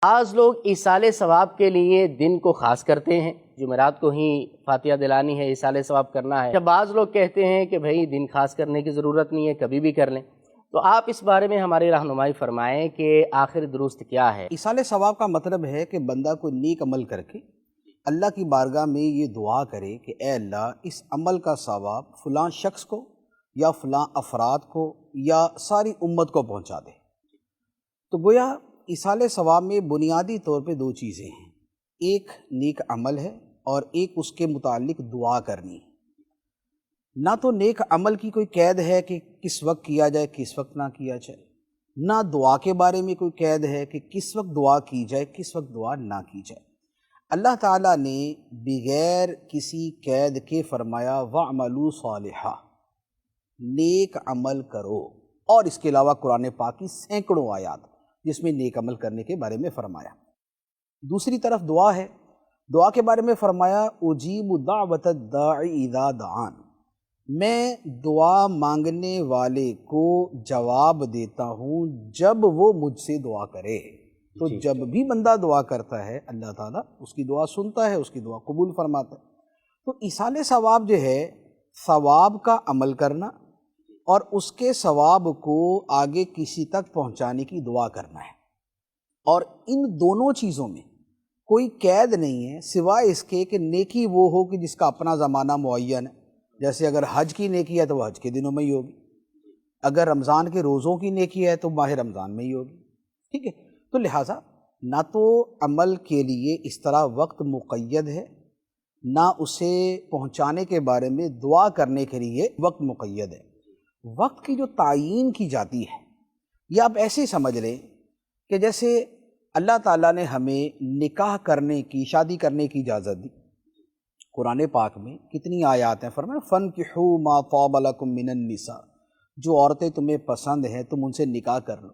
بعض لوگ ایصال ثواب کے لیے دن کو خاص کرتے ہیں، جمعرات کو ہی فاتحہ دلانی ہے، ایصال ثواب کرنا ہے۔ جب بعض لوگ کہتے ہیں کہ بھائی دن خاص کرنے کی ضرورت نہیں ہے، کبھی بھی کر لیں، تو آپ اس بارے میں ہماری رہنمائی فرمائیں کہ آخر درست کیا ہے؟ ایصال ثواب کا مطلب ہے کہ بندہ کوئی نیک عمل کر کے اللہ کی بارگاہ میں یہ دعا کرے کہ اے اللہ اس عمل کا ثواب فلاں شخص کو یا فلاں افراد کو یا ساری امت کو پہنچا دے۔ تو گویا ایصال ثواب میں بنیادی طور پہ دو چیزیں ہیں، ایک نیک عمل ہے اور ایک اس کے متعلق دعا کرنی۔ نہ تو نیک عمل کی کوئی قید ہے کہ کس وقت کیا جائے کس وقت نہ کیا جائے، نہ دعا کے بارے میں کوئی قید ہے کہ کس وقت دعا کی جائے کس وقت دعا نہ کی جائے۔ اللہ تعالیٰ نے بغیر کسی قید کے فرمایا وَاعْمَلُوا صَالِحًا، نیک عمل کرو، اور اس کے علاوہ قرآن پاک کی سینکڑوں آیات جس میں نیک عمل کرنے کے بارے میں فرمایا۔ دوسری طرف دعا ہے، دعا کے بارے میں فرمایا اجیب دعوت الداعی اذا دعان، میں دعا مانگنے والے کو جواب دیتا ہوں جب وہ مجھ سے دعا کرے۔ تو جب بھی بندہ دعا کرتا ہے اللہ تعالیٰ اس کی دعا سنتا ہے، اس کی دعا قبول فرماتا ہے۔ تو ایصال ثواب جو ہے ثواب کا عمل کرنا اور اس کے ثواب کو آگے کسی تک پہنچانے کی دعا کرنا ہے، اور ان دونوں چیزوں میں کوئی قید نہیں ہے سوائے اس کے کہ نیکی وہ ہو کہ جس کا اپنا زمانہ معین ہے۔ جیسے اگر حج کی نیکی ہے تو وہ حج کے دنوں میں ہی ہوگی، اگر رمضان کے روزوں کی نیکی ہے تو ماہ رمضان میں ہی ہوگی، ٹھیک ہے۔ تو لہٰذا نہ تو عمل کے لیے اس طرح وقت مقید ہے، نہ اسے پہنچانے کے بارے میں دعا کرنے کے لیے وقت مقید ہے۔ وقت کی جو تعیین کی جاتی ہے یہ آپ ایسے سمجھ لیں کہ جیسے اللہ تعالیٰ نے ہمیں نکاح کرنے کی، شادی کرنے کی اجازت دی۔ قرآن پاک میں کتنی آیات ہیں، فرمایا فَانْكِحُوا مَا طَابَ لَكُم مِّنَ النِّسَاءِ، جو عورتیں تمہیں پسند ہیں تم ان سے نکاح کر لو۔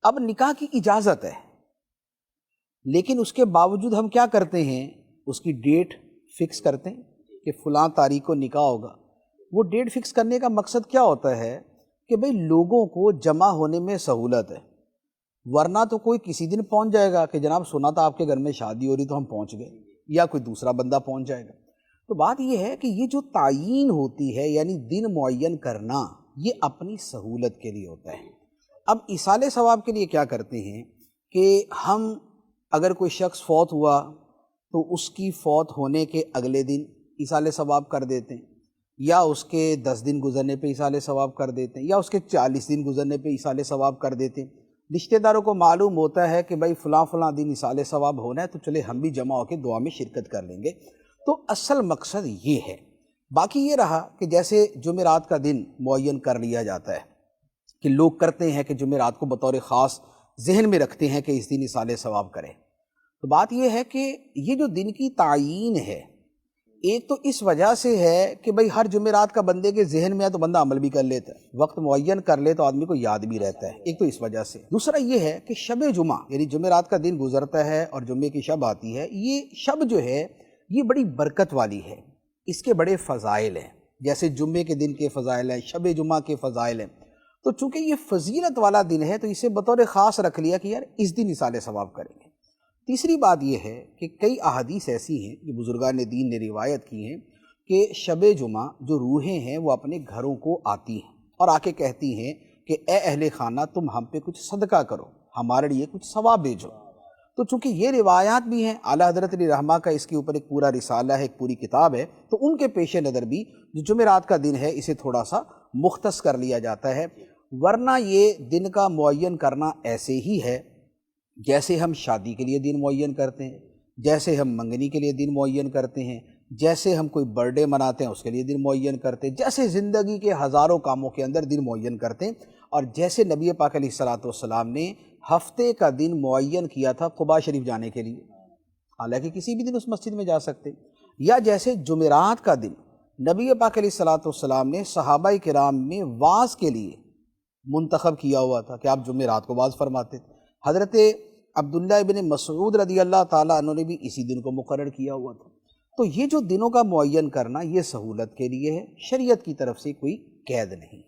اب نکاح کی اجازت ہے، لیکن اس کے باوجود ہم کیا کرتے ہیں، اس کی ڈیٹ فکس کرتے ہیں کہ فلاں تاریخ کو نکاح ہوگا۔ وہ ڈیٹ فکس کرنے کا مقصد کیا ہوتا ہے کہ بھئی لوگوں کو جمع ہونے میں سہولت ہے، ورنہ تو کوئی کسی دن پہنچ جائے گا کہ جناب سنا تھا آپ کے گھر میں شادی ہو رہی تو ہم پہنچ گئے، یا کوئی دوسرا بندہ پہنچ جائے گا۔ تو بات یہ ہے کہ یہ جو تعیین ہوتی ہے یعنی دن معین کرنا، یہ اپنی سہولت کے لیے ہوتا ہے۔ اب ایصال ثواب کے لیے کیا کرتے ہیں کہ ہم اگر کوئی شخص فوت ہوا تو اس کی فوت ہونے کے اگلے دن ایصال ثواب کر دیتے ہیں، یا اس کے 10 دن گزرنے پہ ایصال ثواب کر دیتے ہیں، یا اس کے 40 دن گزرنے پہ ایصال ثواب کر دیتے ہیں۔ رشتہ داروں کو معلوم ہوتا ہے کہ بھائی فلاں فلاں دن ایصال ثواب ہونا ہے تو چلے ہم بھی جمع ہو کے دعا میں شرکت کر لیں گے۔ تو اصل مقصد یہ ہے۔ باقی یہ رہا کہ جیسے جمعرات کا دن معین کر لیا جاتا ہے کہ لوگ کرتے ہیں کہ جمعرات کو بطور خاص ذہن میں رکھتے ہیں کہ اس دن ایصال ثواب کریں۔ تو بات یہ ہے کہ یہ جو دن کی تعیین ہے، ایک تو اس وجہ سے ہے کہ بھئی ہر جمعرات کا بندے کے ذہن میں ہے تو بندہ عمل بھی کر لیتا ہے، وقت معین کر لے تو آدمی کو یاد بھی رہتا ہے، ایک تو اس وجہ سے۔ دوسرا یہ ہے کہ شب جمعہ یعنی جمعرات کا دن گزرتا ہے اور جمعے کی شب آتی ہے، یہ شب جو ہے یہ بڑی برکت والی ہے، اس کے بڑے فضائل ہیں، جیسے جمعے کے دن کے فضائل ہیں، شب جمعہ کے فضائل ہیں۔ تو چونکہ یہ فضیلت والا دن ہے تو اسے بطور خاص رکھ لیا کہ یار اس دن ایصال ثواب کریں گے۔ تیسری بات یہ ہے کہ کئی احادیث ایسی ہیں جو بزرگان دین نے روایت کی ہیں کہ شب جمعہ جو روحیں ہیں وہ اپنے گھروں کو آتی ہیں اور آ کے کہتی ہیں کہ اے اہل خانہ تم ہم پہ کچھ صدقہ کرو، ہمارے لیے کچھ ثواب بھیجو۔ تو چونکہ یہ روایات بھی ہیں، اعلیٰ حضرت علی رحمہ کا اس کے اوپر ایک پورا رسالہ ہے، ایک پوری کتاب ہے، تو ان کے پیش نظر بھی جو جمعرات کا دن ہے اسے تھوڑا سا مختص کر لیا جاتا ہے، ورنہ یہ دن کا معین کرنا ایسے ہی ہے جیسے ہم شادی کے لیے دن معین کرتے ہیں، جیسے ہم منگنی کے لیے دن معین کرتے ہیں، جیسے ہم کوئی برتھ ڈے مناتے ہیں اس کے لیے دن معین کرتے ہیں، جیسے زندگی کے ہزاروں کاموں کے اندر دن معین کرتے ہیں، اور جیسے نبی پاک علیہ السلام نے ہفتے کا دن معین کیا تھا قباء شریف جانے کے لیے، حالانکہ کسی بھی دن اس مسجد میں جا سکتے، یا جیسے جمعرات کا دن نبی پاک علیہ السلام نے صحابہ کرام میں واعظ کے لیے منتخب کیا ہوا تھا کہ آپ جمعرات کو واعظ فرماتے تھے۔ حضرت عبداللہ ابن مسعود رضی اللہ تعالیٰ عنہ نے بھی اسی دن کو مقرر کیا ہوا تھا۔ تو یہ جو دنوں کا معین کرنا یہ سہولت کے لیے ہے، شریعت کی طرف سے کوئی قید نہیں۔